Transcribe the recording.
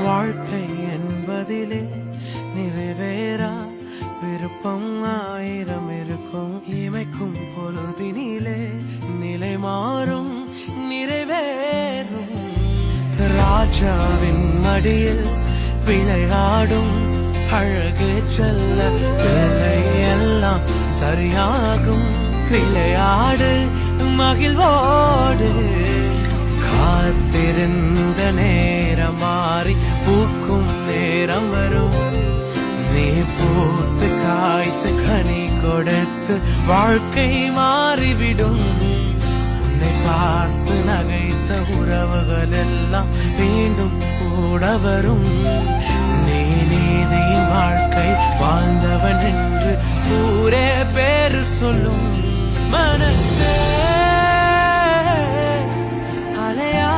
வாழ்க்கை என்பதிலே நிறைவேறா விருப்பம் ஆயிரம் இருக்கும். இமைக்கும் பொழுதினிலே நிலை மாறும் நிறைவேறும். ராஜாவின் மடியில் விளையாடும் அழகு செல்ல பிள்ளை எல்லாம் சரியாகும். விளையாடு மகிழ்வோடு. காத்திருந்த நேரம் மாறி பூக்கும் நேரம் வரும். நீ பூத்து காய்த்து கனி கொடுத்து வாழ்க்கை மாறிவிடும். உன்னை பார்த்து நகைத்த உறவுகள் எல்லாம் மீண்டும் கூட வரும். நீ நீதியின் வாழ்க்கை வாழ்ந்தவன் என்று ஊரே பேரு சொல்லும். மனசே அலையா